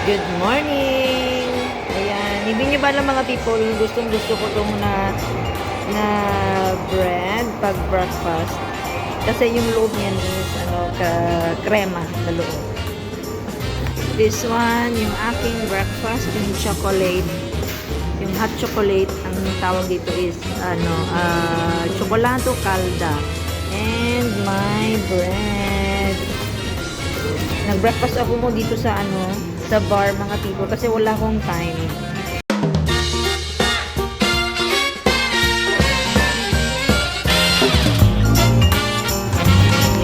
Good morning! Ayan, hindi nyo ba alam mga people, gustong gusto ko itong na bread pag breakfast. Kasi yung loob niyan is krema na loob. This one, yung aking breakfast, yung chocolate. Yung hot chocolate, ang tawag dito is chocolate calda. And my bread. Nag-breakfast ako mo dito sa sa bar mga people kasi wala akong time.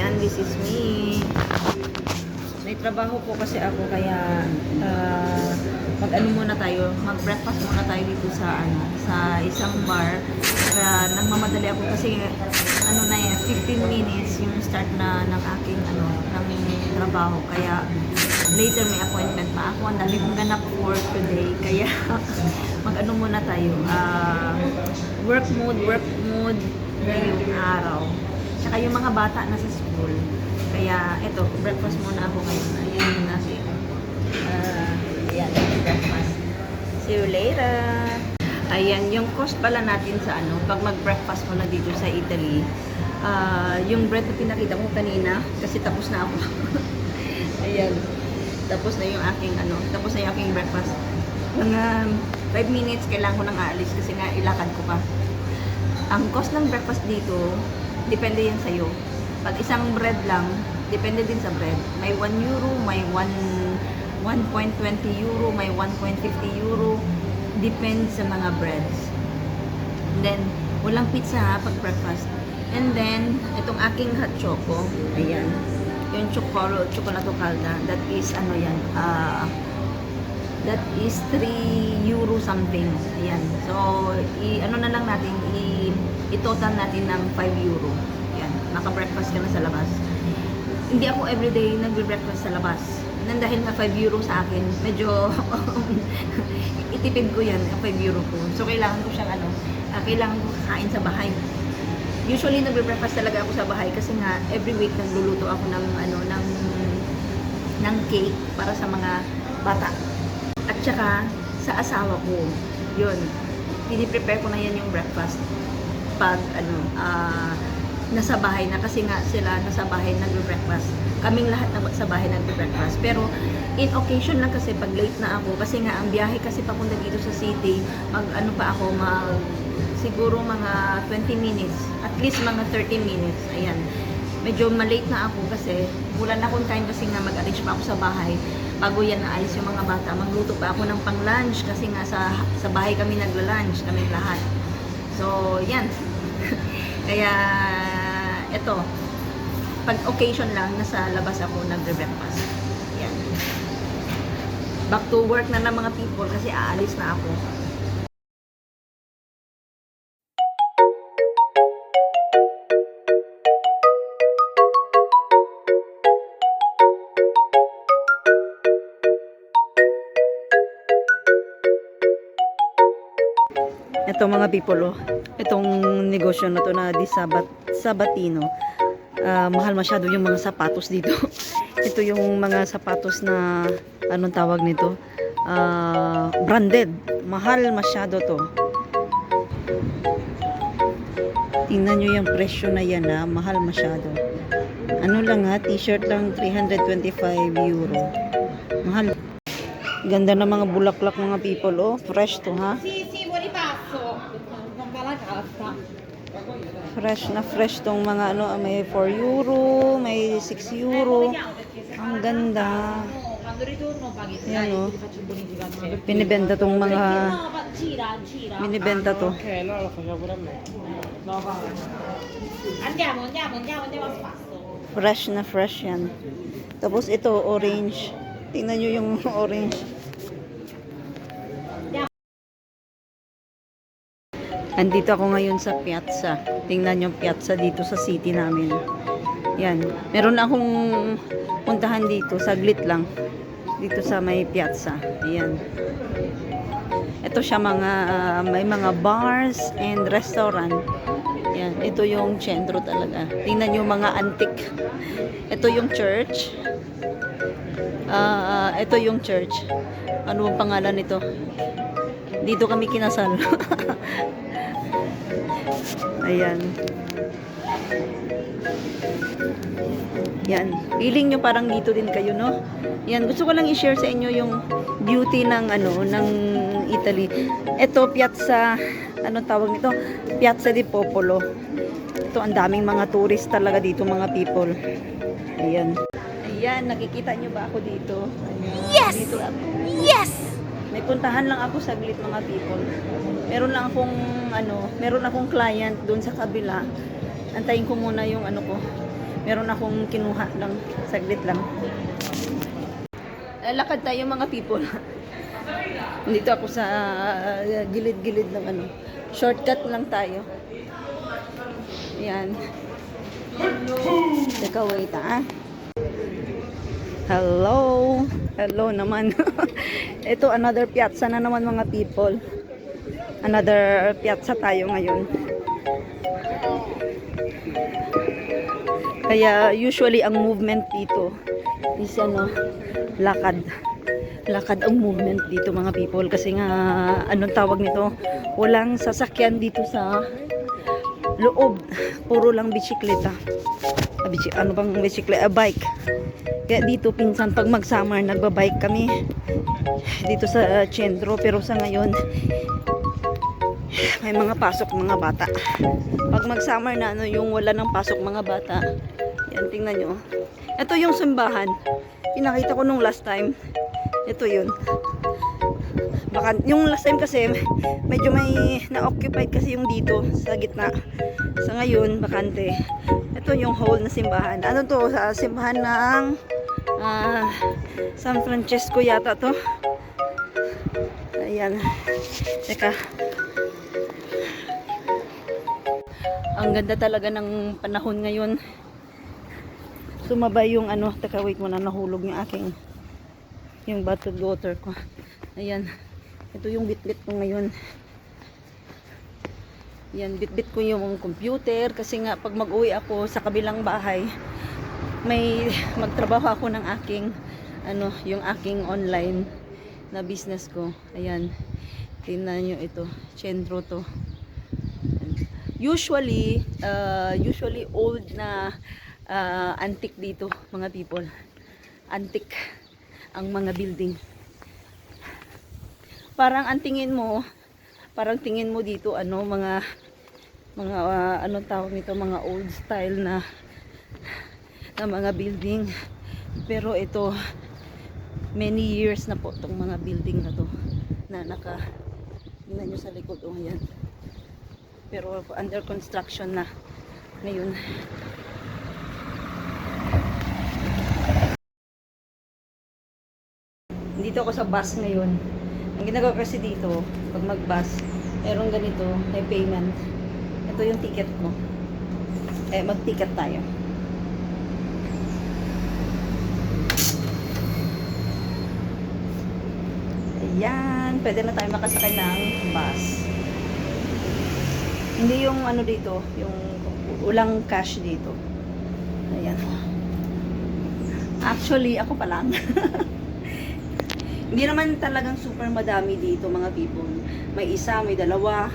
Yan, this is me. May trabaho po kasi ako kaya muna tayo, mag-breakfast muna tayo dito sa sa isang bar. Kaya nagmamadali ako kasi na 15 minutes yung start na ng aking ng trabaho. Kaya later may appointment pa ako. Ang dami kong ganap for today. Kaya muna tayo. Work mode ngayong araw. Tsaka yung mga bata nasa school. Kaya eto, breakfast muna ako ngayon. Ayan natin. Ayan, breakfast. See you later. Ayan, yung cost pala natin sa pag mag-breakfast muna dito sa Italy. Yung bread na pinakita ko kanina, kasi tapos na ako. Ayan. Tapos na yung aking tapos na yung aking breakfast. Mga 5 minutes kailangan ko nang aalis kasi nga ilakad ko pa. Ang cost ng breakfast dito, depende yan sa'yo. Pag isang bread lang, depende din sa bread. May 1 euro, may 1.20 euro, may 1.50 euro. Depende sa mga breads. And then, walang pizza pag breakfast. And then, itong aking hot choco, ayan. Yung chocolate calda, that is that is 3 euro something. Ayan. So, na lang natin, i-total natin ng 5 euro. Ayan. Maka-breakfast ka na sa labas. Hindi ako everyday nagbe-breakfast sa labas. Dahil nga 5 euro sa akin, medyo itipid ko yan, 5 euro ko. So, kailangan ko siyang kailangan ko kain sa bahay. Usually, nagbe-breakfast talaga ako sa bahay kasi nga, every week, nagluluto ako ng cake para sa mga bata. At saka, sa asawa ko, yun, piniprepare ko na yan yung breakfast pag, nasa bahay na kasi nga sila nasa bahay nagbe-breakfast. Kaming lahat na sa bahay nagbe-breakfast. Pero in occasion lang kasi pag late na ako kasi nga ang biyahe kasi papunta dito sa city, siguro mga 20 minutes, at least mga 30 minutes. Ayan. Medyo malate na ako kasi wala na akong time kasi nga mag-arrange pa ako sa bahay. Bago yan naalis yung mga bata, magluto pa ako ng pang-lunch kasi nga sa bahay kami nagla-lunch, kami lahat. So, yan. Kaya ito, pag occasion lang, nasa labas ako nagre-breakfast. Yan. Back to work na ng mga people kasi aalis na ako. Ito mga people, itong negosyo na to na di Sabatino. Mahal masyado yung mga sapatos dito. Ito yung mga sapatos na anong tawag nito? Branded. Mahal masyado to. Tingnan nyo yung presyo na yan mahal masyado. Ano lang t-shirt lang 325 euro. Mahal. Ganda ng mga bulaklak mga people, fresh to Fresh na fresh tong mga may 4 euro, may 6 euro. Ang ganda. Yan Binibenta tong mga binibenta to. Fresh na fresh yan. Tapos ito orange. Tingnan nyo yung orange. Andito ako ngayon sa piazza. Tingnan yung piazza dito sa city namin. Yan. Meron akong puntahan dito. Saglit lang. Dito sa may piazza. Ayan. Ito siya may mga bars and restaurant. Yan. Ito yung sentro talaga. Tingnan yung mga antique. Ito yung church. Ito yung church. Ano ang pangalan nito? Dito kami kinasal. Ayan. Yan. Feeling nyo parang dito din kayo, no? Yan. Gusto ko lang i-share sa inyo yung beauty ng ng Italy. Ito, Piazza, ano tawag nito? Piazza di Popolo. Ito, ang daming mga tourist talaga dito, mga people. Ayan. Ayan, nakikita nyo ba ako dito? Ayan. Yes! Dito ako. Yes! May puntahan lang ako saglit, mga people. Meron akong client doon sa kabila. Antayin ko muna yung ko. Meron akong kinuha lang, saglit lang. Lakad tayo, mga people. Dito ako sa gilid-gilid ng shortcut lang tayo. Ayan. Teka, wait Hello. Hello naman. Ito, another piazza na naman, mga people. Another piazza tayo ngayon. Kaya usually ang movement dito is lakad. Lakad ang movement dito, mga people, kasi nga anong tawag nito? Walang sasakyan dito sa loob. Puro lang bisikleta. Ano bang bisikleta? Bike. Kaya dito pinsan pag mag-summer nagbabike kami dito sa sentro, pero sa ngayon may mga pasok mga bata. Pag mag-summer na yung wala ng pasok mga bata. Yan, tingnan nyo. Ito yung simbahan. Pinakita ko nung last time. Ito yun. Baka, yung last time kasi medyo may na-occupied kasi yung dito sa gitna. Sa ngayon, bakante. Ito yung whole na simbahan. Ano to? Sa simbahan ng San Francesco yata to. Ayan. Teka. Ang ganda talaga ng panahon ngayon. Sumabay yung teka, wait muna, nahulog yung bottled water ko. Ayan. Ito yung bitbit ko ngayon. Yan, bitbit ko yung computer kasi nga pag mag-uwi ako sa kabilang bahay, may magtrabaho ako ng yung aking online na business ko. Ayan. Tingnan nyo ito. Centro to. Usually old na antique dito, mga people. Antique ang mga building. Parang tingin mo dito mga anong tawag nito, mga old style na mga building. Pero ito many years na po tong mga building na to na tingnan nyo sa likod, yan. Pero under construction na ngayon. Dito ako sa bus ngayon. Ang ginagawa kasi dito, pag mag-bus, meron ganito, may payment. Ito yung ticket ko. Mag-ticket tayo. Ayan, pwede na tayo makasakay ng bus. Hindi yung dito, yung ulang cash dito. Ayan. Actually, ako pa lang. Hindi naman talagang super madami dito, mga people. May isa, may dalawa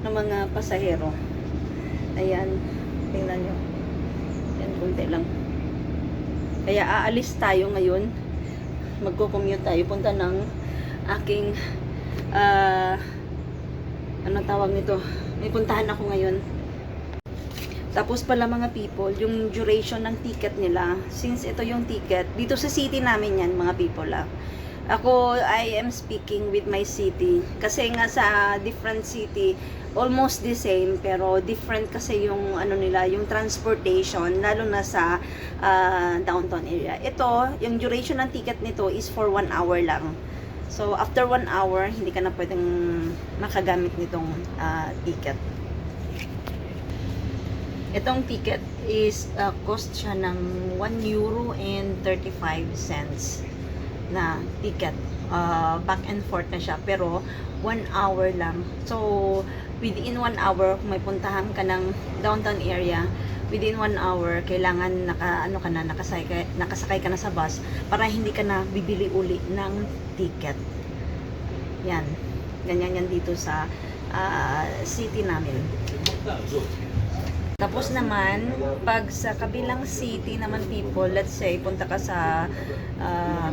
na mga pasahero. Ayan, tingnan nyo. Ayan, konti lang. Kaya aalis tayo ngayon. Magko-commute tayo. Punta ng aking ano tawag nito? May puntahan ako ngayon. Tapos pala, mga people, yung duration ng ticket nila, since ito yung ticket, dito sa city namin yan, mga people Ako, I am speaking with my city. Kasi nga sa different city, almost the same, pero different kasi yung nila, yung transportation, lalo na sa downtown area. Ito, yung duration ng ticket nito is for 1 hour lang. So, after 1 hour, hindi ka na pwedeng makagamit nitong ticket. Itong ticket is cost siya ng €1.35 na ticket. Back and forth na siya, pero 1 hour lang. So, within 1 hour, kung may puntahan ka ng downtown area, within 1 hour, kailangan nakasakay ka na sa bus para hindi ka na bibili uli ng ticket. Yan. Ganyan yan dito sa city namin. Tapos naman, pag sa kabilang city naman people, let's say, punta ka sa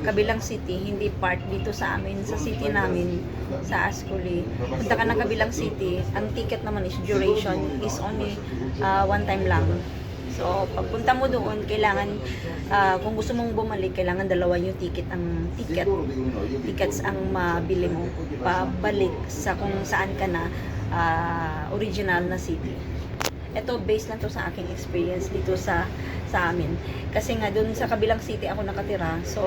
kabilang city, hindi part dito sa amin, sa city namin, sa Ascoli. Punta ka ng kabilang city, ang ticket naman is duration is only one time lang. So, pagpunta mo doon, kailangan, kung gusto mong bumalik, kailangan dalawa yung tickets ang mabili mo, pabalik sa kung saan ka na original na city. Ito, based lang to sa aking experience dito sa amin. Kasi nga, dun sa kabilang city ako nakatira. So,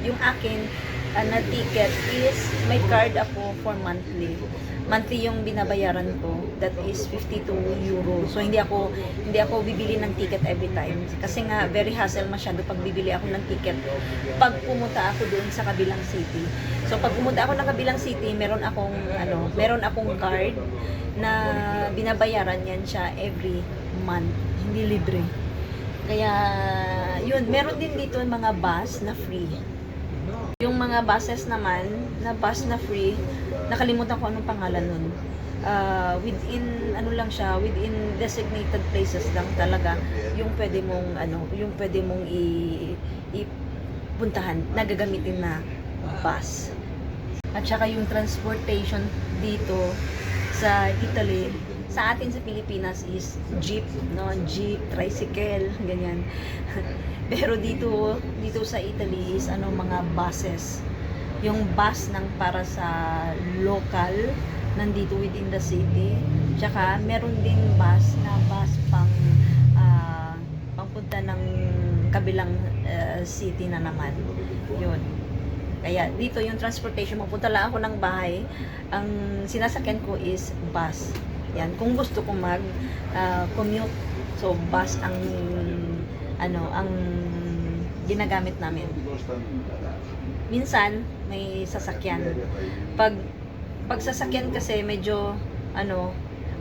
yung akin na ticket is, may card ako for monthly. Monthly yung binabayaran ko. That is 52 euro. So, hindi ako bibili ng ticket every time. Kasi nga, very hassle masyado pag bibili ako ng ticket pag pumunta ako doon sa kabilang city. So, pag pumunta ako ng kabilang city, meron akong card na binabayaran yan siya every month. Hindi libre. Kaya, yun, meron din dito mga bus na free. Yung mga buses naman, na bus na free, nakalimutan ko anong pangalan nun. Within designated places lang talaga yung pwede mong ipuntahan, nagagamitin na bus. At saka yung transportation dito sa Italy, sa atin sa Pilipinas is jeep, no? Jeep, tricycle, ganyan. Pero dito sa Italy is mga buses. Yung bus para sa local, nandito within the city. Tsaka meron din bus pangpunta ng kabilang city na naman. Yun. Kaya dito yung transportation, mapunta lang ako ng bahay, ang sinasakyan ko is bus. Yan, kung gusto ko commute, so bus ang ginagamit namin. Minsan may sasakyan. Pag sasakyan kasi medyo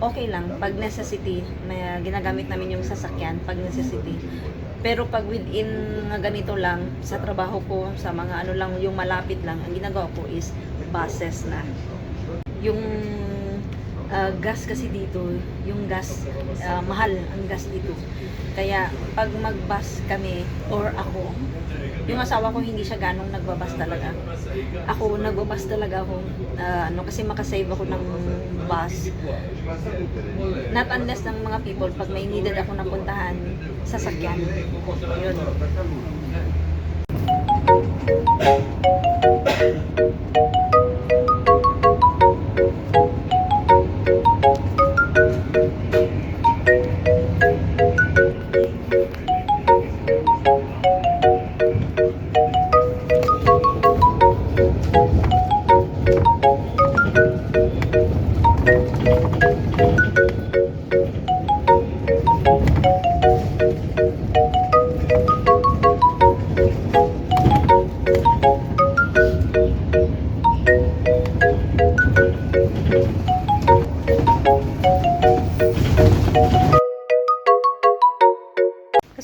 okay lang pag necessity, may ginagamit namin yung sasakyan pag necessity. Pero pag within ganito lang, sa trabaho ko, sa mga yung malapit lang, ang ginagawa ko is buses na. Yung gas kasi dito, yung gas, mahal ang gas dito. Kaya pag mag-bus kami, or ako, yung asawa ko hindi siya ganong nagbabas talaga. Ako, nagbabas talaga ako, kasi makasave ako ng bus. Not unless ng mga people, pag may needed ako na puntahan, sasakyan. Yun.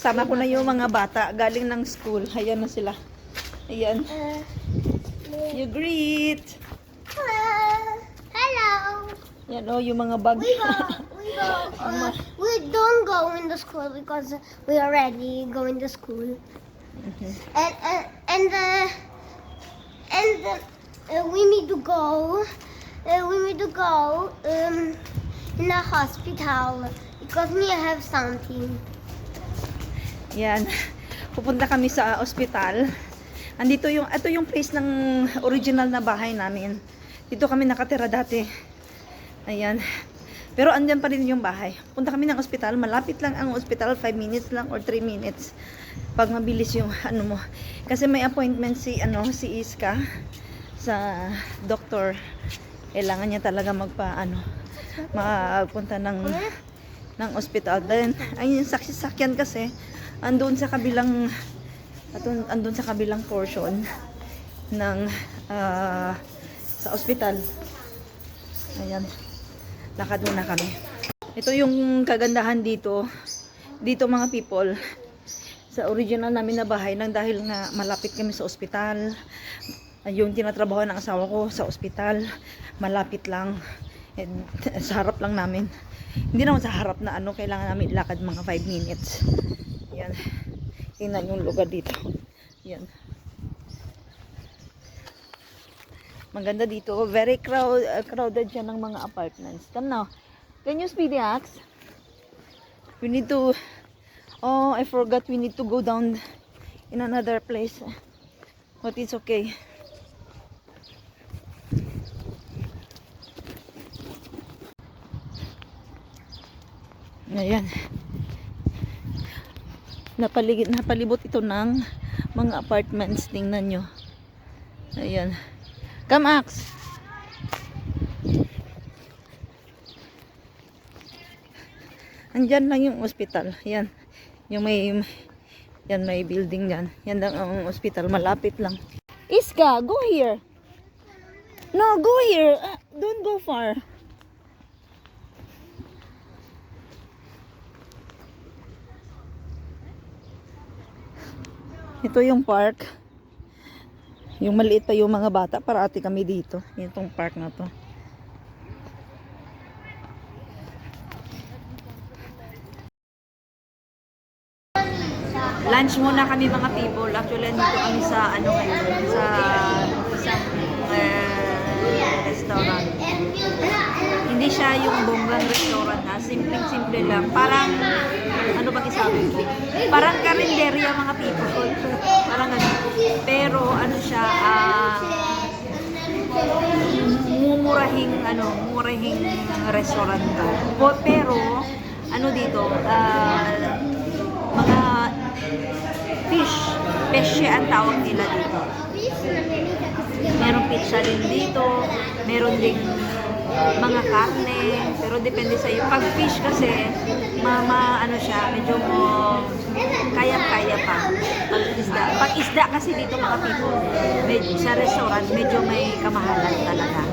Kasama ko na yung mga bata galing ng school. Ayan na sila. Ayan. You greet. Hello. Yan yung mga bag. We don't go in the school because we already go in the school. And we need to go. In the hospital because we have something. Yan. Pupunta kami sa ospital. Ito yung place ng original na bahay namin. Dito kami nakatira dati. Ayan. Pero andyan pa rin yung bahay. Punta kami ng ospital. Malapit lang ang ospital. 5 minutes lang or 3 minutes. Pag mabilis yung mo. Kasi may appointment si Iska sa doktor. Kailangan niya talaga magpunta ng ospital. Then, ayun yung sakyan kasi andun sa kabilang portion ng sa ospital. Ayan. Lakad muna kami. Ito yung kagandahan dito. dito mga people, sa original namin na bahay, nang dahil nga malapit kami sa ospital, yung tinatrabaho ng asawa ko sa ospital, malapit lang, and, sa harap lang namin. Hindi naman sa harap na ano, kailangan namin lakad mga 5 minutes. Yan. Tingnan yung lugar dito. Yan. Maganda dito. Very crowded siya ng mga apartments. Come now. Can you speedy ask? We need to... Oh, I forgot we need to go down in another place. But it's okay. Ayan. Napalibot ito ng mga apartments. Tingnan nyo. Ayan. Come, Ax. Andyan lang yung ospital. Yan. Yung may building yan. Yan lang ang ospital. Malapit lang. Iska, go here. No, go here. Don't go far. Ito yung park. Yung maliit pa yung mga bata. Parati kami dito. Itong park na to. Lunch muna kami mga people. Actually, dito kami sa ano ngayon, sa isang restaurant. Hindi siya yung bonggang restaurant ha. Simpleng-simple lang. Parang, ano ba isabi ko? Parang karinderya mga people. Parang ano. Pero ano siya, murahing restaurant ka. Pero, ano dito, mga fish ang tawag nila dito. Merong pizza din dito, meron ding mga karne, pero depende sa iyo. Pag fish kasi, ano siya, medyo kaya-kaya pa. Pag isda kasi dito mga people, medyo, sa restaurant, medyo may kamahalan talaga.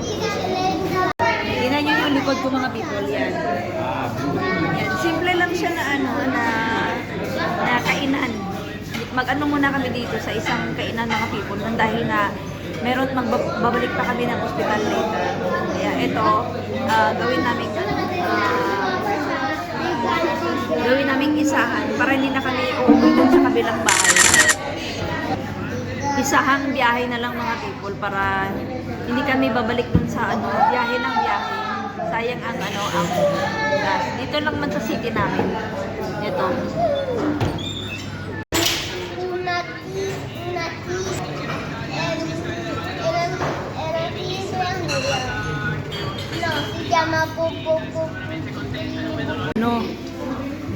Tingnan nyo yung likod ko mga people, yan. Yan. Simple lang siya na na kainan. Mag-ano muna kami dito sa isang kainan mga people dahil na meron magbabalik pa kami ng hospital later. Kaya ito, gawin naming isahan para hindi na kami uuwi dun sa kabilang bahay. Isahang biyahe na lang mga people para hindi kami babalik dun sa biyahe ng biyahe. Sayang ang gas. Dito lang man sa city namin. Ito.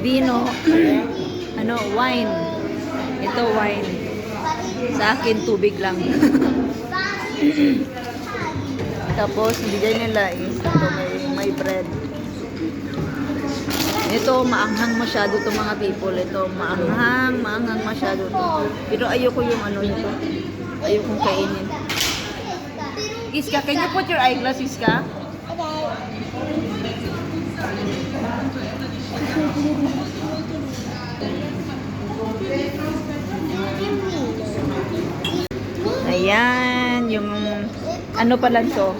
Vino, wine. Ito wine. Sa akin tubig lang. Tapos bigay nila is ito may bread. Ito maanghang masyado to mga people. Ito maanghang masyado to. Pero ayoko yung nito. Ayokong kainin. Iska, can you put your eyeglass, Iska? Ayan, yung ano pala to?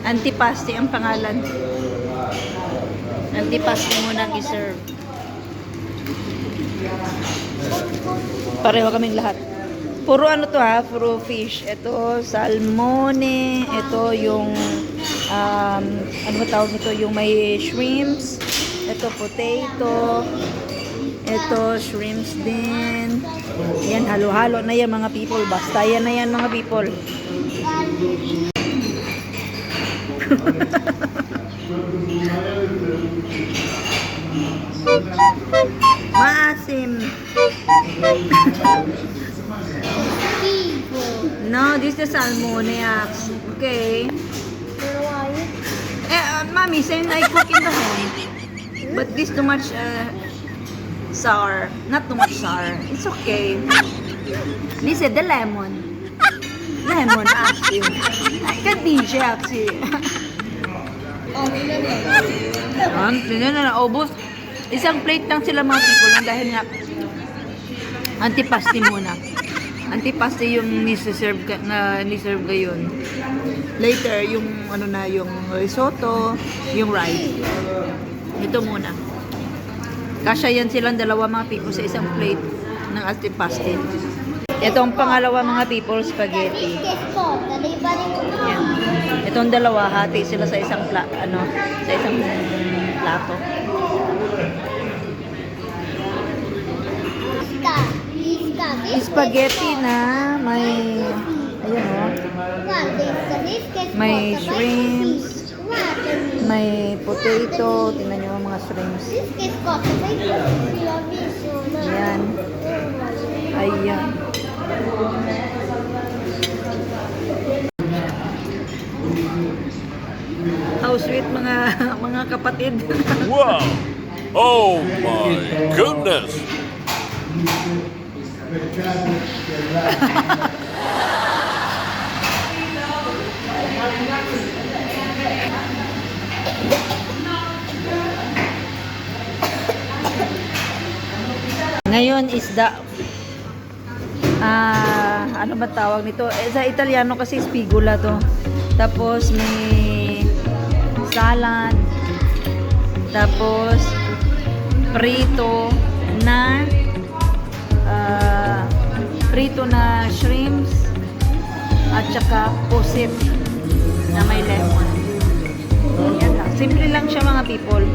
Antipasti ang pangalan. Antipasti mo nang i-serve. Pareho kaming lahat. Puro ano to ha, puro fish. Ito, salmone. Ito yung, ano ba tawag ito? Yung may shrimps. Ito, potato. Ito, shrimps din. Yan, halo-halo na yan mga people. Basta yan na yan mga people. Maasim. No, this is salmone. Okay. Mommy, same I cook in the home. But this too much sour. Not too much sour. It's okay. Listen, the lemon. Lemon, actually. Kadisha, actually. Tignan na, naubos. Isang plate lang sila mga people dahil nga antipasti muna. Antipasti yung niserve ngayon. Later yung ano na yung risotto, yung rice. Ito muna. Kasya yan silang dalawa mga people sa isang plate ng antipasti. Ito ang pangalawa mga people, spaghetti. Yan. Itong dalawa hati sila sa isang plato. Spaghetti na may may shrimps, may potato, tingnan nyo ang mga shrimps. Ayan. Ayan. How sweet mga kapatid. Wow! Oh my goodness! Ngayon is ano ba tawag nito? Sa Italiano kasi spigola to. Tapos may salad. Tapos prito na shrimps at saka pusit na may lemon. Yan lang. Simple lang siya mga people.